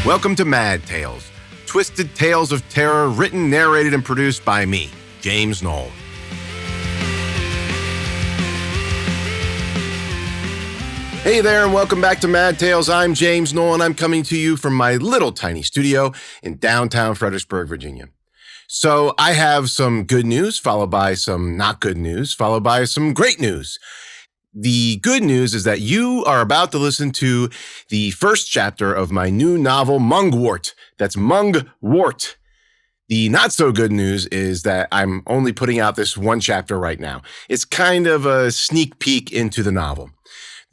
Welcome to Mad Tales, twisted tales of terror written, narrated, and produced by me, James Knoll. Hey there, and welcome back to Mad Tales. I'm James Knoll, and I'm coming to you from my little tiny studio in downtown Fredericksburg, Virginia. So I have some good news, followed by some not good news, followed by some great news. The good news is that you are about to listen to the first chapter of my new novel, Mungwort. That's Mungwort. The not so good news is that I'm only putting out this one chapter right now. It's kind of a sneak peek into the novel.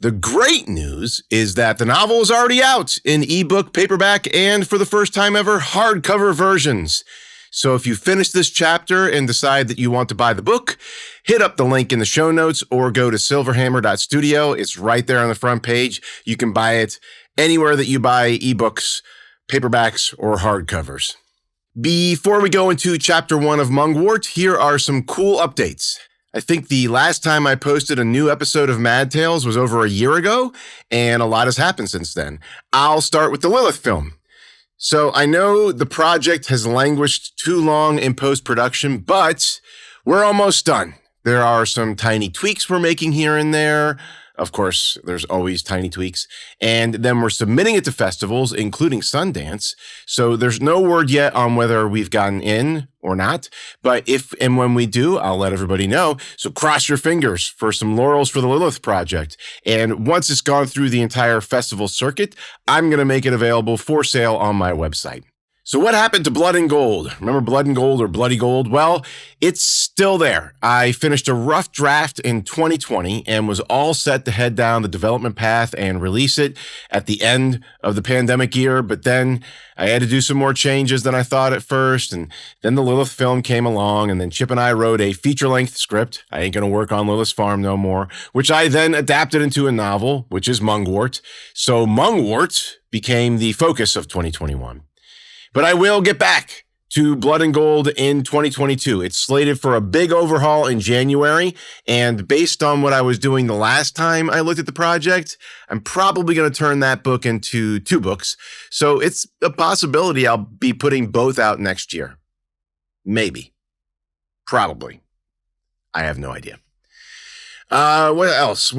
The great news is that the novel is already out in ebook, paperback, and for the first time ever, hardcover versions. So if you finish this chapter and decide that you want to buy the book, hit up the link in the show notes or go to silverhammer.studio. It's right there on the front page. You can buy it anywhere that you buy ebooks, paperbacks, or hardcovers. Before we go into chapter 1 of Mungwort, here are some cool updates. I think the last time I posted a new episode of Mad Tales was over a year ago, and a lot has happened since then. I'll start with the Lilith film. So I know the project has languished too long in post-production, but we're almost done. There are some tiny tweaks we're making here and there. Of course, there's always tiny tweaks. And then we're submitting it to festivals, including Sundance. So there's no word yet on whether we've gotten in or not. But if and when we do, I'll let everybody know. So cross your fingers for some laurels for the Lilith project. And once it's gone through the entire festival circuit, I'm going to make it available for sale on my website. So what happened to Blood and Gold? Remember Blood and Gold or Bloody Gold? Well, it's still there. I finished a rough draft in 2020 and was all set to head down the development path and release it at the end of the pandemic year. But then I had to do some more changes than I thought at first. And then the Lilith film came along, and then Chip and I wrote a feature-length script. I ain't going to work on Lilith's Farm no more, which I then adapted into a novel, which is Mungwort. So Mungwort became the focus of 2021. But I will get back to Blood and Gold in 2022. It's slated for a big overhaul in January, and based on what I was doing the last time I looked at the project, I'm probably going to turn that book into 2 books. So it's a possibility I'll be putting both out next year. Maybe. Probably. I have no idea. What else?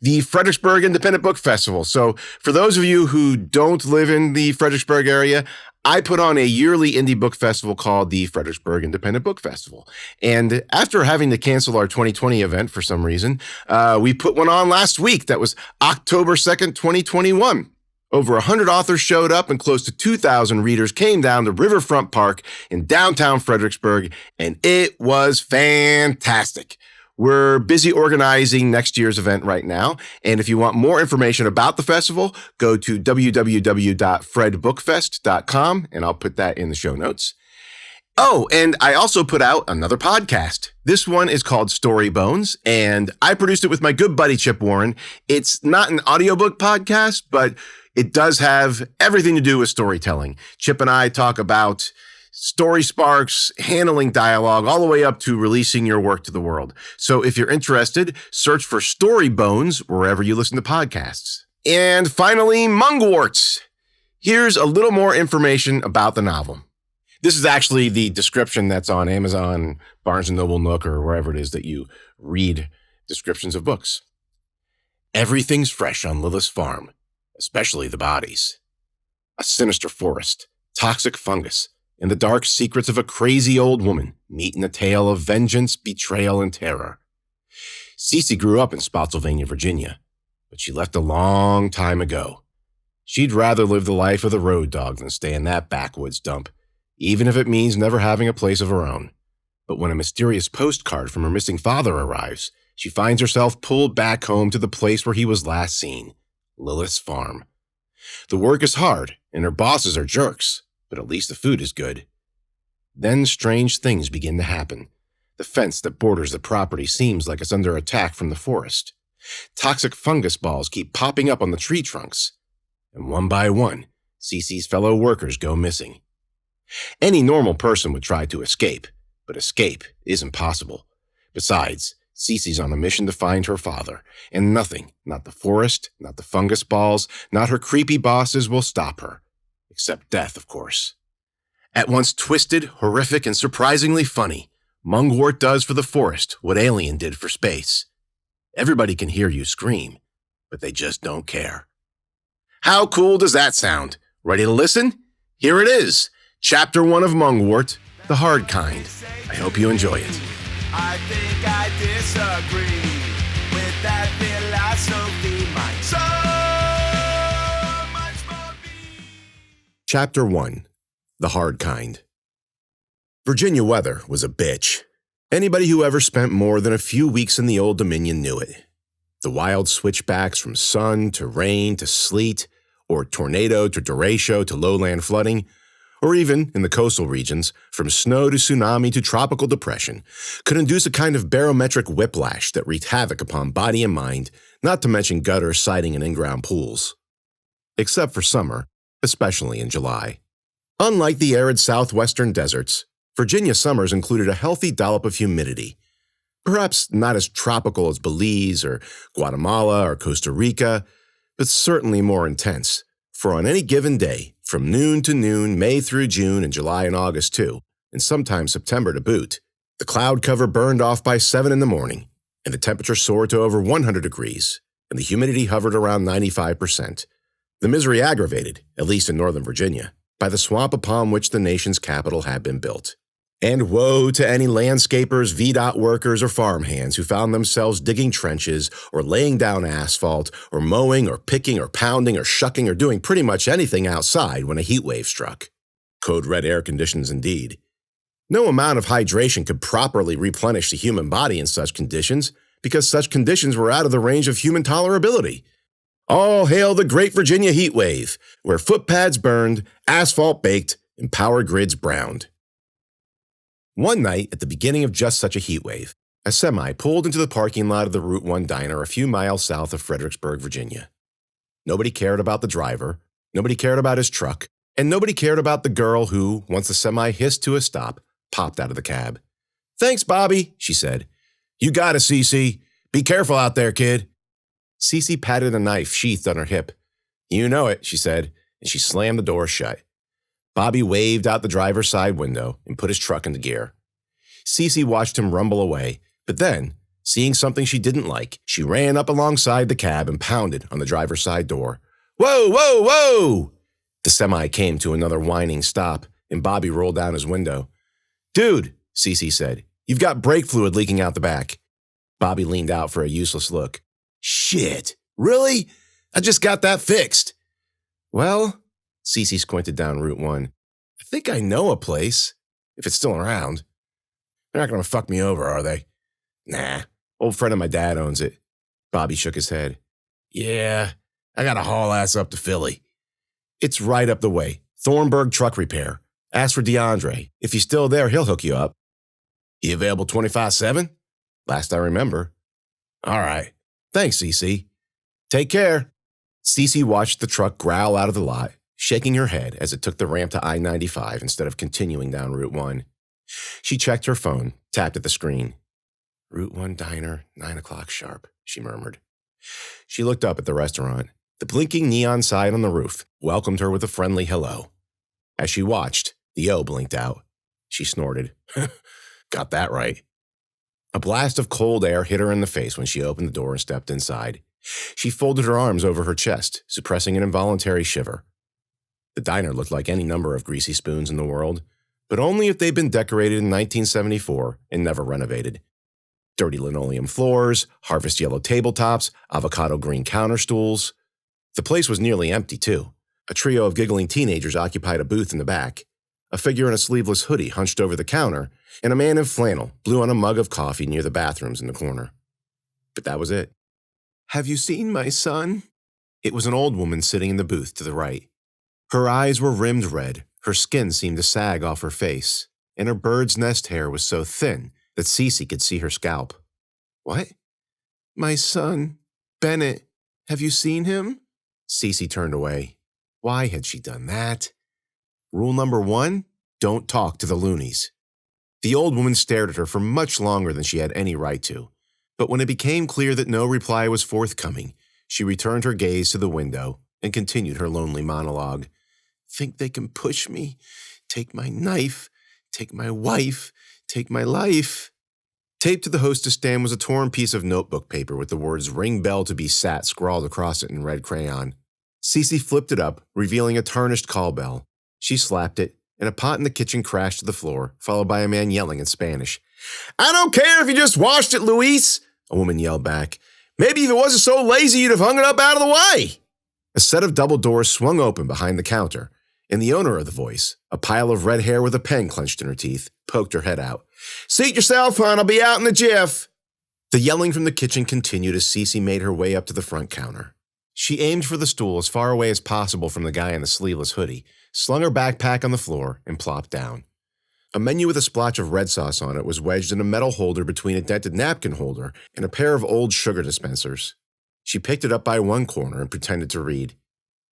The Fredericksburg Independent Book Festival. So for those of you who don't live in the Fredericksburg area, I put on a yearly indie book festival called the Fredericksburg Independent Book Festival. And after having to cancel our 2020 event for some reason, we put one on last week. That was October 2nd, 2021. Over 100 authors showed up and close to 2,000 readers came down to Riverfront Park in downtown Fredericksburg, and it was fantastic. We're busy organizing next year's event right now, and if you want more information about the festival, go to www.fredbookfest.com, and I'll put that in the show notes. Oh, and I also put out another podcast. This one is called Story Bones, and I produced it with my good buddy Chip Warren. It's not an audiobook podcast, but it does have everything to do with storytelling. Chip and I talk about story sparks, handling dialogue, all the way up to releasing your work to the world. So if you're interested, search for Story Bones wherever you listen to podcasts. And finally, Mungwort. Here's a little more information about the novel. This is actually the description that's on Amazon, Barnes & Noble, Nook, or wherever it is that you read descriptions of books. Everything's fresh on Lilith's farm, especially the bodies. A sinister forest, toxic fungus, and the dark secrets of a crazy old woman meet in a tale of vengeance, betrayal, and terror. Cece grew up in Spotsylvania, Virginia, but she left a long time ago. She'd rather live the life of the road dog than stay in that backwoods dump, even if it means never having a place of her own. But when a mysterious postcard from her missing father arrives, she finds herself pulled back home to the place where he was last seen, Lilith's farm. The work is hard, and her bosses are jerks, but at least the food is good. Then strange things begin to happen. The fence that borders the property seems like it's under attack from the forest. Toxic fungus balls keep popping up on the tree trunks. And one by one, Cece's fellow workers go missing. Any normal person would try to escape, but escape isn't possible. Besides, Cece's on a mission to find her father, and nothing, not the forest, not the fungus balls, not her creepy bosses will stop her. Except death, of course. At once twisted, horrific, and surprisingly funny, Mungwort does for the forest what Alien did for space. Everybody can hear you scream, but they just don't care. How cool does that sound? Ready to listen? Here it is, Chapter 1 of Mungwort, the hard kind. I hope you enjoy it. I think I disagree with that philosophy. So much more beef. Chapter 1, the hard kind. Virginia weather was a bitch. Anybody who ever spent more than a few weeks in the Old Dominion knew it. The wild switchbacks from sun to rain to sleet, or tornado to derecho to lowland flooding, or even, in the coastal regions, from snow to tsunami to tropical depression, could induce a kind of barometric whiplash that wreaked havoc upon body and mind, not to mention gutters, siding, and in-ground pools. Except for summer, especially in July. Unlike the arid southwestern deserts, Virginia summers included a healthy dollop of humidity. Perhaps not as tropical as Belize or Guatemala or Costa Rica, but certainly more intense, for on any given day, from noon to noon, May through June, and July and August too, and sometimes September to boot, the cloud cover burned off by 7 in the morning, and the temperature soared to over 100 degrees, and the humidity hovered around 95%. The misery aggravated, at least in Northern Virginia, by the swamp upon which the nation's capital had been built. And woe to any landscapers, VDOT workers, or farmhands who found themselves digging trenches or laying down asphalt or mowing or picking or pounding or shucking or doing pretty much anything outside when a heat wave struck. Code red air conditions indeed. No amount of hydration could properly replenish the human body in such conditions because such conditions were out of the range of human tolerability. All hail the great Virginia heat wave, where footpads burned, asphalt baked, and power grids browned. One night, at the beginning of just such a heat wave, a semi pulled into the parking lot of the Route 1 diner a few miles south of Fredericksburg, Virginia. Nobody cared about the driver, nobody cared about his truck, and nobody cared about the girl who, once the semi hissed to a stop, popped out of the cab. "Thanks, Bobby," she said. "You got it, Cece. Be careful out there, kid." Cece patted a knife sheathed on her hip. "You know it," she said, and she slammed the door shut. Bobby waved out the driver's side window and put his truck into gear. Cece watched him rumble away, but then, seeing something she didn't like, she ran up alongside the cab and pounded on the driver's side door. "Whoa, whoa, whoa!" The semi came to another whining stop, and Bobby rolled down his window. "Dude," Cece said, "you've got brake fluid leaking out the back." Bobby leaned out for a useless look. "Shit, really? I just got that fixed." "Well," Cece squinted down Route 1. "I think I know a place, if it's still around." "They're not going to fuck me over, are they?" "Nah, old friend of my dad owns it." Bobby shook his head. "Yeah, I got to haul ass up to Philly." "It's right up the way. Thornburg Truck Repair. Ask for DeAndre. If he's still there, he'll hook you up." "He available 24/7? "Last I remember." "All right. Thanks, Cece." "Take care." Cece watched the truck growl out of the lot, shaking her head as it took the ramp to I-95 instead of continuing down Route 1. She checked her phone, tapped at the screen. "Route 1 diner, 9 o'clock sharp," she murmured. She looked up at the restaurant. The blinking neon sign on the roof welcomed her with a friendly hello. As she watched, the O blinked out. She snorted. Got that right. A blast of cold air hit her in the face when she opened the door and stepped inside. She folded her arms over her chest, suppressing an involuntary shiver. The diner looked like any number of greasy spoons in the world, but only if they'd been decorated in 1974 and never renovated. Dirty linoleum floors, harvest yellow tabletops, avocado green counter stools. The place was nearly empty, too. A trio of giggling teenagers occupied a booth in the back. A figure in a sleeveless hoodie hunched over the counter, and a man in flannel blew on a mug of coffee near the bathrooms in the corner. But that was it. "Have you seen my son?" It was an old woman sitting in the booth to the right. Her eyes were rimmed red, her skin seemed to sag off her face, and her bird's nest hair was so thin that Cece could see her scalp. "What?" "My son, Bennett. Have you seen him?" Cece turned away. Why had she done that? Rule number 1, Don't talk to the loonies. The old woman stared at her for much longer than she had any right to. But when it became clear that no reply was forthcoming, she returned her gaze to the window and continued her lonely monologue. Think they can push me? Take my knife, take my wife, take my life. Taped to the hostess stand was a torn piece of notebook paper with the words "Ring bell to be sat" scrawled across it in red crayon. Cece flipped it up, revealing a tarnished call bell. She slapped it, and a pot in the kitchen crashed to the floor, followed by a man yelling in Spanish. "I don't care if you just washed it, Luis," a woman yelled back. "Maybe if it wasn't so lazy, you'd have hung it up out of the way." A set of double doors swung open behind the counter, and the owner of the voice, a pile of red hair with a pen clenched in her teeth, poked her head out. "Seat yourself, hon. I'll be out in a jiff." The yelling from the kitchen continued as Cece made her way up to the front counter. She aimed for the stool as far away as possible from the guy in the sleeveless hoodie, slung her backpack on the floor, and plopped down. A menu with a splotch of red sauce on it was wedged in a metal holder between a dented napkin holder and a pair of old sugar dispensers. She picked it up by one corner and pretended to read.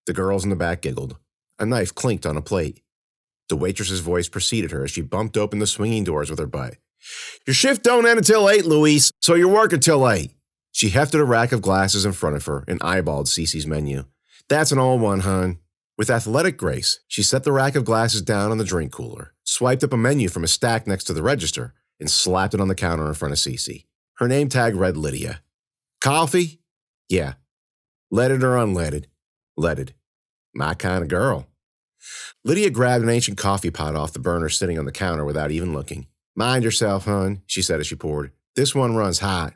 The girls in the back giggled. A knife clinked on a plate. The waitress's voice preceded her as she bumped open the swinging doors with her butt. "Your shift don't end until 8, Luis, so you're working till 8. She hefted a rack of glasses in front of her and eyeballed Cece's menu. "That's an old one, hon." With athletic grace, she set the rack of glasses down on the drink cooler, swiped up a menu from a stack next to the register, and slapped it on the counter in front of Cece. Her name tag read Lydia. "Coffee?" "Yeah." "Leaded or unleaded?" "Leaded." "My kind of girl." Lydia grabbed an ancient coffee pot off the burner sitting on the counter without even looking. "Mind yourself, hon," she said as she poured. "This one runs hot."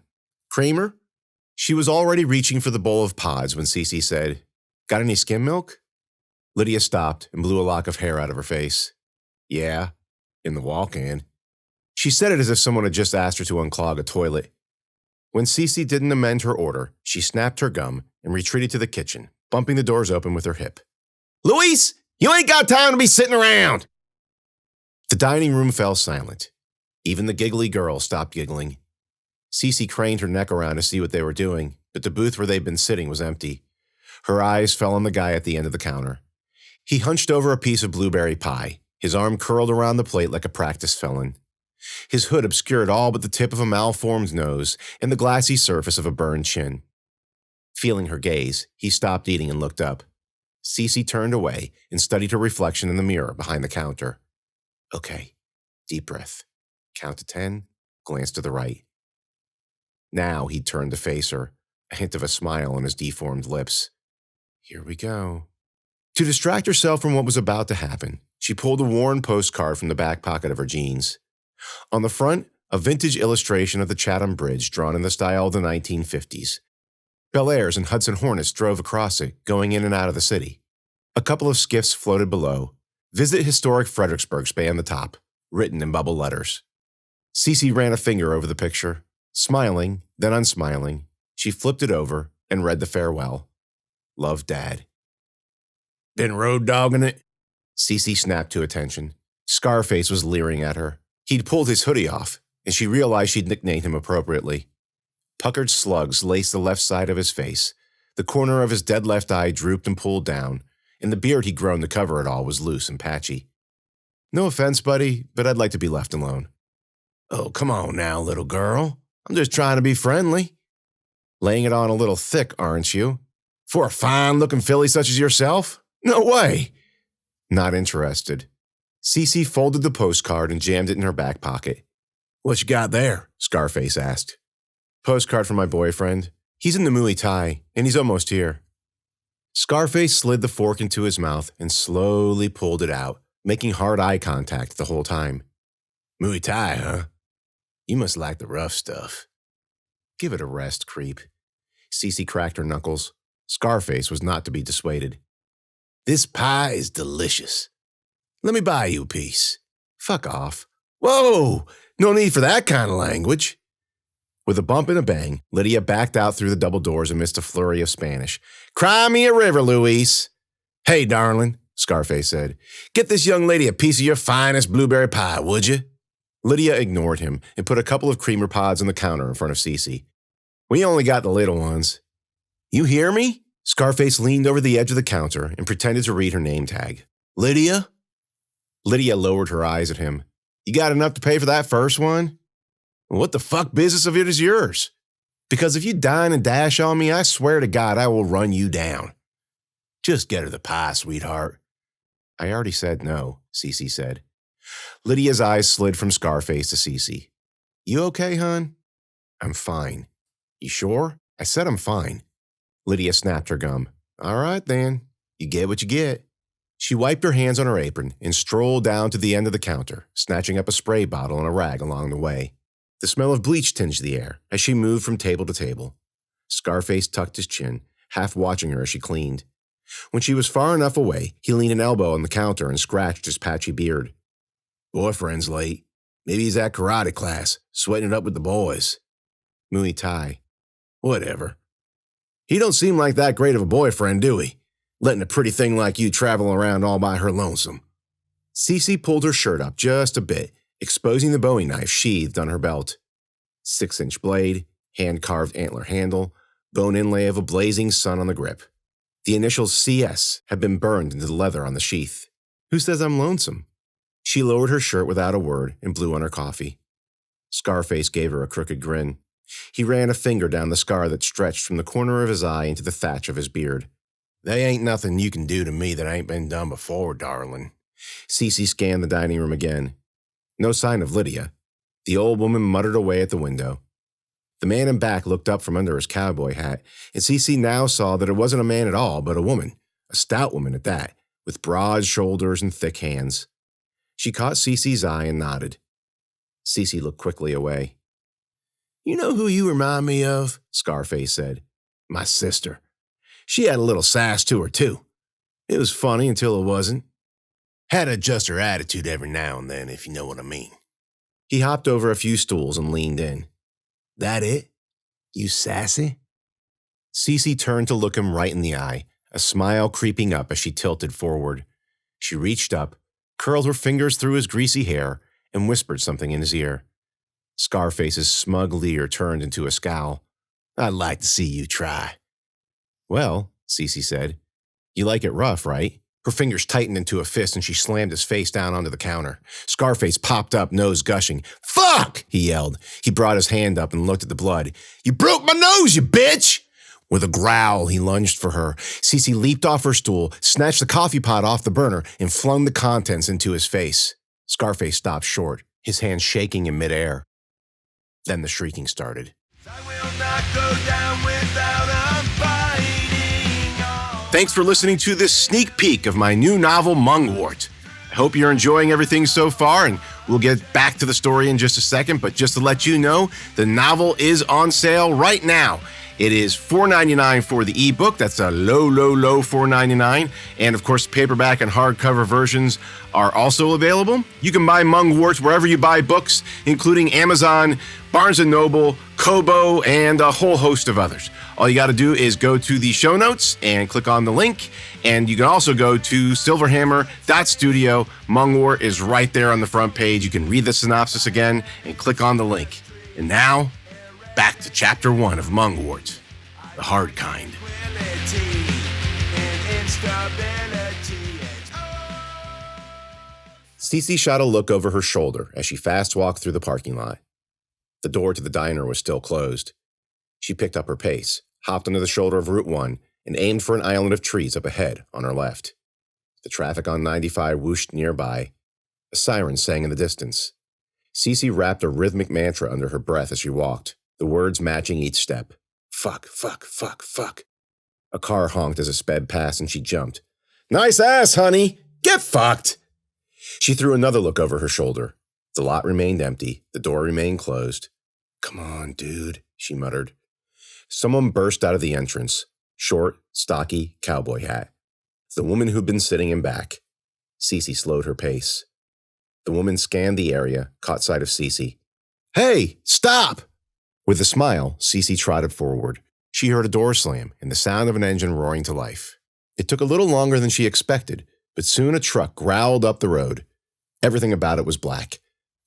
"Creamer?" She was already reaching for the bowl of pods when Cece said, "Got any skim milk?" Lydia stopped and blew a lock of hair out of her face. "Yeah, in the walk-in." She said it as if someone had just asked her to unclog a toilet. When Cece didn't amend her order, she snapped her gum and retreated to the kitchen, bumping the doors open with her hip. "Luis, you ain't got time to be sitting around!" The dining room fell silent. Even the giggly girl stopped giggling. Cece craned her neck around to see what they were doing, but the booth where they'd been sitting was empty. Her eyes fell on the guy at the end of the counter. He hunched over a piece of blueberry pie, his arm curled around the plate like a practiced felon. His hood obscured all but the tip of a malformed nose and the glassy surface of a burned chin. Feeling her gaze, he stopped eating and looked up. Cece turned away and studied her reflection in the mirror behind the counter. Okay, deep breath. Count to 10, glance to the right. Now he turned to face her, a hint of a smile on his deformed lips. Here we go. To distract herself from what was about to happen, she pulled a worn postcard from the back pocket of her jeans. On the front, a vintage illustration of the Chatham Bridge drawn in the style of the 1950s. Bel Airs and Hudson Hornets drove across it, going in and out of the city. A couple of skiffs floated below. Visit Historic Fredericksburg spanned the top, written in bubble letters. Cece ran a finger over the picture. Smiling, then unsmiling, she flipped it over and read the farewell. Love, Dad. Been road dogging it? Cece snapped to attention. Scarface was leering at her. He'd pulled his hoodie off, and she realized she'd nicknamed him appropriately. Puckered slugs laced the left side of his face. The corner of his dead left eye drooped and pulled down, and the beard he'd grown to cover it all was loose and patchy. No offense, buddy, but I'd like to be left alone. Oh, come on now, little girl. I'm just trying to be friendly. Laying it on a little thick, aren't you? For a fine-looking filly such as yourself? No way. Not interested. Cece folded the postcard and jammed it in her back pocket. What you got there? Scarface asked. Postcard from my boyfriend. He's in the Muay Thai, and he's almost here. Scarface slid the fork into his mouth and slowly pulled it out, making hard eye contact the whole time. Muay Thai, huh? You must like the rough stuff. Give it a rest, creep. Cece cracked her knuckles. Scarface was not to be dissuaded. This pie is delicious. Let me buy you a piece. Fuck off. Whoa! No need for that kind of language. With a bump and a bang, Lydia backed out through the double doors amidst a flurry of Spanish. Cry me a river, Luis. Hey, darling, Scarface said. Get this young lady a piece of your finest blueberry pie, would you? Lydia ignored him and put a couple of creamer pods on the counter in front of Cece. We only got the little ones. You hear me? Scarface leaned over the edge of the counter and pretended to read her name tag. Lydia? Lydia lowered her eyes at him. You got enough to pay for that first one? What the fuck business of it is yours? Because if you dine and dash on me, I swear to God I will run you down. Just get her the pie, sweetheart. I already said no, Cece said. Lydia's eyes slid from Scarface to Cece. You okay, hon? I'm fine. You sure? I said I'm fine. Lydia snapped her gum. All right, then. You get what you get. She wiped her hands on her apron and strolled down to the end of the counter, snatching up a spray bottle and a rag along the way. The smell of bleach tinged the air as she moved from table to table. Scarface tucked his chin, half watching her as she cleaned. When she was far enough away, he leaned an elbow on the counter and scratched his patchy beard. Boyfriend's late. Maybe he's at karate class, sweating it up with the boys. Muay Thai. Whatever. He don't seem like that great of a boyfriend, do he? Letting a pretty thing like you travel around all by her lonesome. Cece pulled her shirt up just a bit, exposing the Bowie knife sheathed on her belt. 6-inch blade, hand-carved antler handle, bone inlay of a blazing sun on the grip. The initials CS had been burned into the leather on the sheath. Who says I'm lonesome? She lowered her shirt without a word and blew on her coffee. Scarface gave her a crooked grin. He ran a finger down the scar that stretched from the corner of his eye into the thatch of his beard. They ain't nothing you can do to me that ain't been done before, darling. Cece scanned the dining room again. No sign of Lydia. The old woman muttered away at the window. The man in back looked up from under his cowboy hat, and Cece now saw that it wasn't a man at all, but a woman, a stout woman at that, with broad shoulders and thick hands. She caught Cece's eye and nodded. Cece looked quickly away. You know who you remind me of? Scarface said. My sister. She had a little sass to her, too. It was funny until it wasn't. Had to adjust her attitude every now and then, if you know what I mean. He hopped over a few stools and leaned in. That it? You sassy? Cece turned to look him right in the eye, a smile creeping up as she tilted forward. She reached up, curled her fingers through his greasy hair, and whispered something in his ear. Scarface's smug leer turned into a scowl. I'd like to see you try. Well, Cece said, you like it rough, right? Her fingers tightened into a fist and she slammed his face down onto the counter. Scarface popped up, nose gushing. Fuck! He yelled. He brought his hand up and looked at the blood. You broke my nose, you bitch! With a growl, he lunged for her. Cece leaped off her stool, snatched the coffee pot off the burner, and flung the contents into his face. Scarface stopped short, his hands shaking in midair. Then the shrieking started. I will not go down without a fighting. Thanks for listening to this sneak peek of my new novel, Mungwort. I hope you're enjoying everything so far, and we'll get back to the story in just a second, but just to let you know, the novel is on sale right now. It is $4.99 for the ebook. That's a low $4.99. And of course, paperback and hardcover versions are also available. You can buy Mungwort wherever you buy books, including Amazon, Barnes & Noble, Kobo, and a whole host of others. All you got to do is go to the show notes and click on the link. And you can also go to silverhammer.studio. Mungwort is right there on the front page. You can read the synopsis again and click on the link. And now, back to Chapter 1 of Mungwort, the hard kind. Cece shot a look over her shoulder as she fast-walked through the parking lot. The door to the diner was still closed. She picked up her pace, hopped onto the shoulder of Route 1, and aimed for an island of trees up ahead on her left. The traffic on 95 whooshed nearby. A siren sang in the distance. Cece rapped a rhythmic mantra under her breath as she walked, the words matching each step. Fuck, fuck, fuck, fuck. A car honked as it sped past and she jumped. Nice ass, honey! Get fucked! She threw another look over her shoulder. The lot remained empty. The door remained closed. Come on, dude, she muttered. Someone burst out of the entrance. Short, stocky, cowboy hat. The woman who'd been sitting in back. Cece slowed her pace. The woman scanned the area, caught sight of Cece. Hey, stop! With a smile, Cece trotted forward. She heard a door slam and the sound of an engine roaring to life. It took a little longer than she expected, but soon a truck growled up the road. Everything about it was black.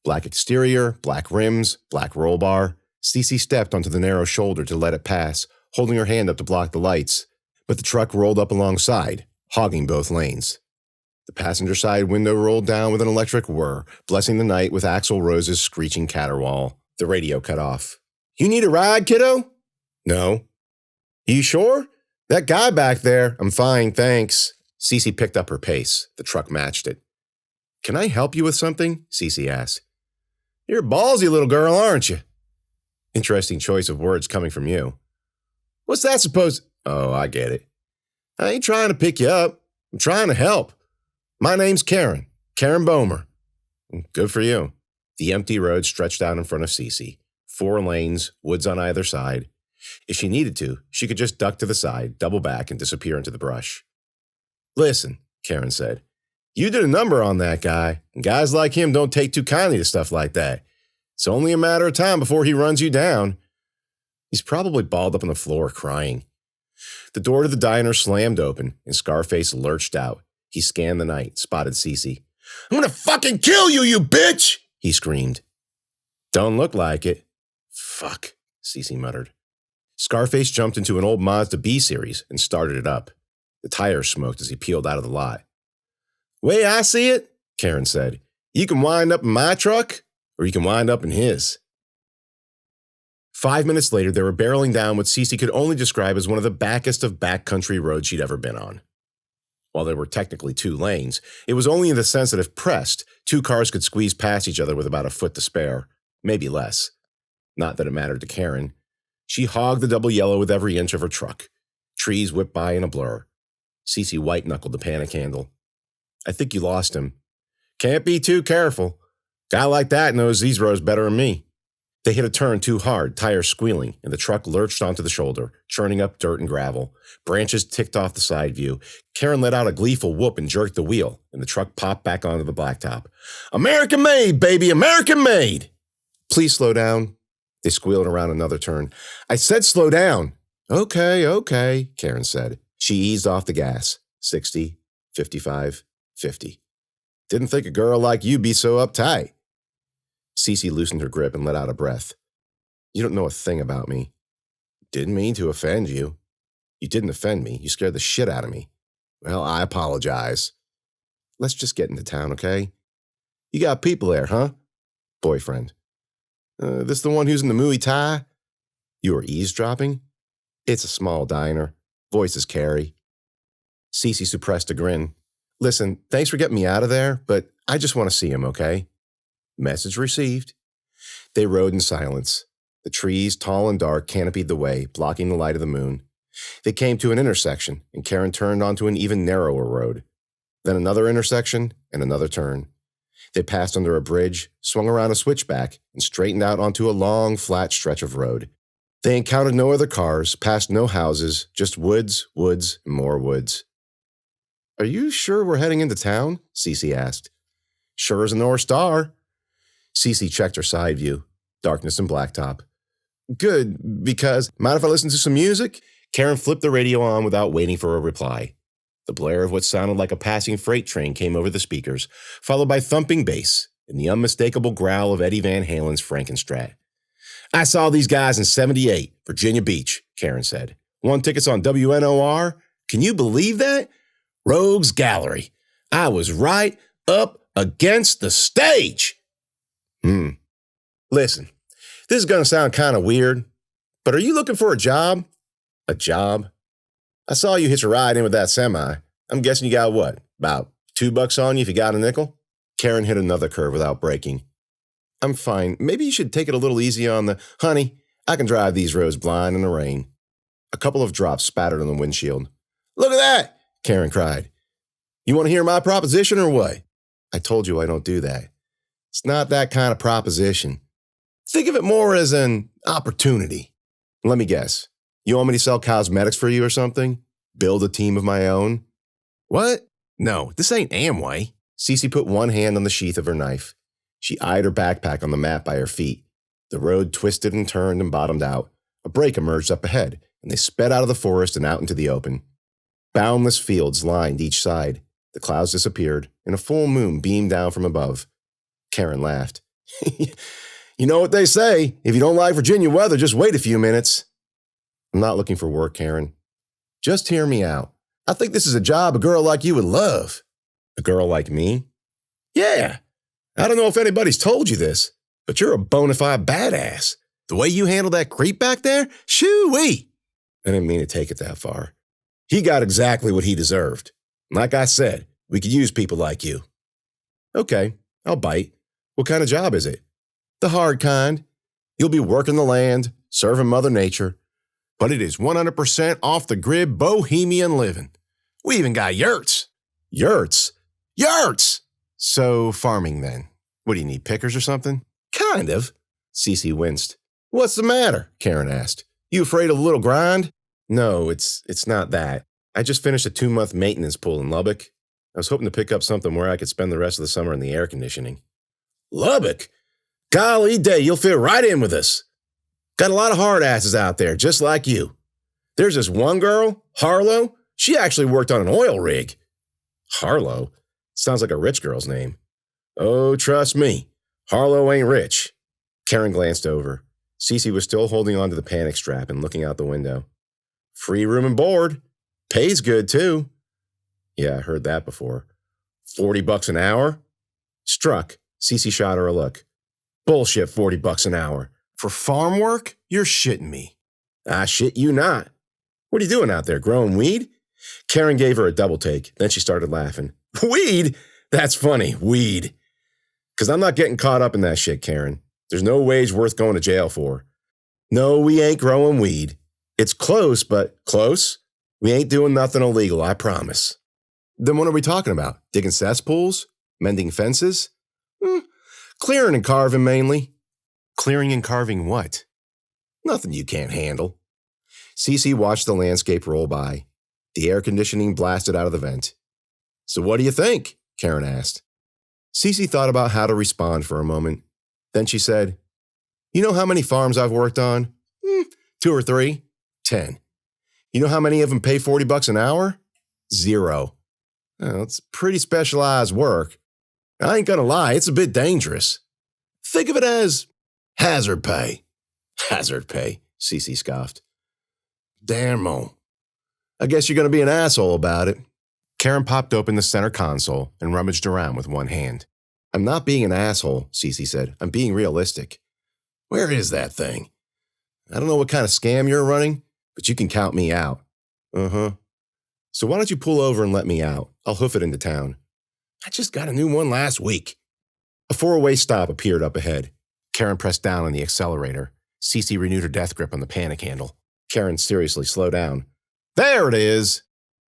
Black exterior, black rims, black roll bar. Cece stepped onto the narrow shoulder to let it pass, holding her hand up to block the lights. But the truck rolled up alongside, hogging both lanes. The passenger side window rolled down with an electric whir, blessing the night with Axl Rose's screeching caterwaul. The radio cut off. You need a ride, kiddo? No. You sure? That guy back there. I'm fine, thanks. Cece picked up her pace. The truck matched it. Can I help you with something? Cece asked. You're a ballsy little girl, aren't you? Interesting choice of words coming from you. What's that supposed... Oh, I get it. I ain't trying to pick you up. I'm trying to help. My name's Karen Bomer. Good for you. The empty road stretched out in front of Cece. 4 lanes, woods on either side. If she needed to, she could just duck to the side, double back, and disappear into the brush. Listen, Karen said, you did a number on that guy, and guys like him don't take too kindly to stuff like that. It's only a matter of time before he runs you down. He's probably balled up on the floor crying. The door to the diner slammed open, and Scarface lurched out. He scanned the night, spotted Cece. I'm gonna fucking kill you, you bitch! He screamed. Don't look like it. Fuck, Cece muttered. Scarface jumped into an old Mazda B series and started it up. The tires smoked as he peeled out of the lot. Way I see it, Karen said, you can wind up in my truck, or you can wind up in his. 5 minutes later, they were barreling down what Cece could only describe as one of the backest of backcountry roads she'd ever been on. While there were technically 2 lanes, it was only in the sense that if pressed, 2 cars could squeeze past each other with about a foot to spare, maybe less. Not that it mattered to Karen. She hogged the double yellow with every inch of her truck. Trees whipped by in a blur. Cece white-knuckled the panic handle. I think you lost him. Can't be too careful. Guy like that knows these roads better than me. They hit a turn too hard, tires squealing, and the truck lurched onto the shoulder, churning up dirt and gravel. Branches ticked off the side view. Karen let out a gleeful whoop and jerked the wheel, and the truck popped back onto the blacktop. American made, baby! American made! Please slow down. They squealed around another turn. I said slow down. Okay, Karen said. She eased off the gas. 60, 55, 50. Didn't think a girl like you'd be so uptight. Cece loosened her grip and let out a breath. You don't know a thing about me. Didn't mean to offend you. You didn't offend me. You scared the shit out of me. Well, I apologize. Let's just get into town, okay? You got people there, huh? Boyfriend. This the one who's in the Muay Thai? You were eavesdropping? It's a small diner. Voices carry. Cece suppressed a grin. Listen, thanks for getting me out of there, but I just want to see him, okay? Message received. They rode in silence. The trees, tall and dark, canopied the way, blocking the light of the moon. They came to an intersection, and Karen turned onto an even narrower road. Then another intersection, and another turn. They passed under a bridge, swung around a switchback, and straightened out onto a long, flat stretch of road. They encountered no other cars, passed no houses, just woods, and more woods. Are you sure we're heading into town? Cece asked. Sure as a North Star. Cece checked her side view. Darkness and blacktop. Good, because mind if I listen to some music? Karen flipped the radio on without waiting for a reply. The blare of what sounded like a passing freight train came over the speakers, followed by thumping bass and the unmistakable growl of Eddie Van Halen's Frankenstrat. I saw these guys in 78, Virginia Beach, Karen said. Won tickets on WNOR. Can you believe that? Rogues Gallery. I was right up against the stage. Listen, this is going to sound kind of weird, but are you looking for a job? A job? I saw you hitch a ride in with that semi. I'm guessing you got what? About $2 on you if you got a nickel? Karen hit another curve without braking. I'm fine. Maybe you should take it a little easy on the... Honey, I can drive these roads blind in the rain. A couple of drops spattered on the windshield. Look at that, Karen cried. You want to hear my proposition or what? I told you I don't do that. It's not that kind of proposition. Think of it more as an opportunity. Let me guess. You want me to sell cosmetics for you or something? Build a team of my own? What? No, this ain't Amway. Cece put one hand on the sheath of her knife. She eyed her backpack on the mat by her feet. The road twisted and turned and bottomed out. A break emerged up ahead, and they sped out of the forest and out into the open. Boundless fields lined each side. The clouds disappeared, and a full moon beamed down from above. Karen laughed. You know what they say, if you don't like Virginia weather, just wait a few minutes. I'm not looking for work, Karen. Just hear me out. I think this is a job a girl like you would love. A girl like me? Yeah. I don't know if anybody's told you this, but you're a bona fide badass. The way you handled that creep back there? Shoo-wee! I didn't mean to take it that far. He got exactly what he deserved. Like I said, we could use people like you. Okay, I'll bite. What kind of job is it? The hard kind. You'll be working the land, serving Mother Nature. But it is 100% off-the-grid bohemian living. We even got yurts. Yurts? Yurts! So, farming then. What do you need, pickers or something? Kind of. Cece winced. What's the matter? Karen asked. You afraid of a little grind? No, it's not that. I just finished a 2-month maintenance pool in Lubbock. I was hoping to pick up something where I could spend the rest of the summer in the air conditioning. Lubbock? Golly day, you'll fit right in with us. Got a lot of hard asses out there, just like you. There's this one girl, Harlow. She actually worked on an oil rig. Harlow? Sounds like a rich girl's name. Oh, trust me, Harlow ain't rich. Karen glanced over. Cece was still holding onto the panic strap and looking out the window. Free room and board. Pays good, too. Yeah, I heard that before. $40 an hour? Struck. Cece shot her a look. Bullshit, $40 an hour. For farm work? You're shitting me. I shit you not. What are you doing out there, growing weed? Karen gave her a double take, then she started laughing. Weed? That's funny, weed. Because I'm not getting caught up in that shit, Karen. There's no wage worth going to jail for. No, we ain't growing weed. It's close, but close? We ain't doing nothing illegal, I promise. Then what are we talking about? Digging cesspools? Mending fences? Clearing and carving mainly. Clearing and carving what? Nothing you can't handle. Cece watched the landscape roll by. The air conditioning blasted out of the vent. So what do you think? Karen asked. Cece thought about how to respond for a moment. Then she said, You know how many farms I've worked on? 2 or 3. 10. You know how many of them pay $40 an hour? 0. Well, it's pretty specialized work. I ain't gonna lie, it's a bit dangerous. Think of it as hazard pay. Hazard pay, Cece scoffed. Damn, Mo. I guess you're gonna be an asshole about it. Karen popped open the center console and rummaged around with one hand. I'm not being an asshole, Cece said. I'm being realistic. Where is that thing? I don't know what kind of scam you're running, but you can count me out. Uh-huh. So why don't you pull over and let me out? I'll hoof it into town. I just got a new one last week. A 4-way stop appeared up ahead. Karen pressed down on the accelerator. Cece renewed her death grip on the panic handle. Karen seriously slowed down. There it is!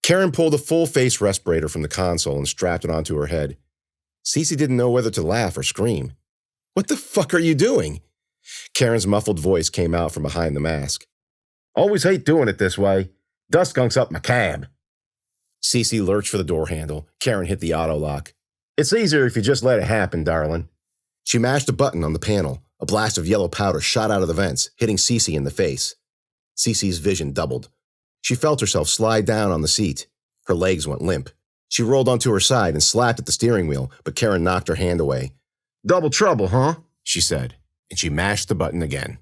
Karen pulled a full-face respirator from the console and strapped it onto her head. Cece didn't know whether to laugh or scream. What the fuck are you doing? Karen's muffled voice came out from behind the mask. Always hate doing it this way. Dust gunks up my cab. Cece lurched for the door handle. Karen hit the auto lock. It's easier if you just let it happen, darling. She mashed a button on the panel. A blast of yellow powder shot out of the vents, hitting Cece in the face. Cece's vision doubled. She felt herself slide down on the seat. Her legs went limp. She rolled onto her side and slapped at the steering wheel, but Karen knocked her hand away. Double trouble, huh? She said, and she mashed the button again.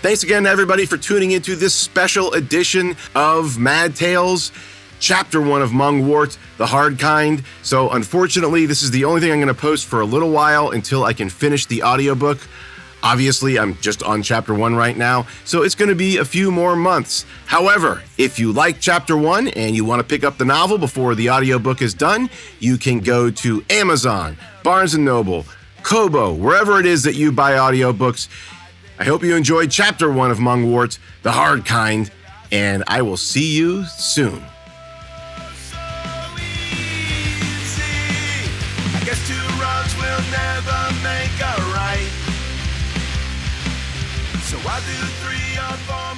Thanks again, everybody, for tuning into this special edition of Mad Tales, Chapter 1 of Mungwort, the hard kind. So, unfortunately, this is the only thing I'm going to post for a little while until I can finish the audiobook. Obviously, I'm just on Chapter 1 right now, so it's going to be a few more months. However, if you like Chapter 1 and you want to pick up the novel before the audiobook is done, you can go to Amazon, Barnes & Noble, Kobo, wherever it is that you buy audiobooks. I hope you enjoyed Chapter 1 of Mungwort, the hard kind, and I will see you soon. I guess 2 wrongs will never make a right. So I do 3 or 4.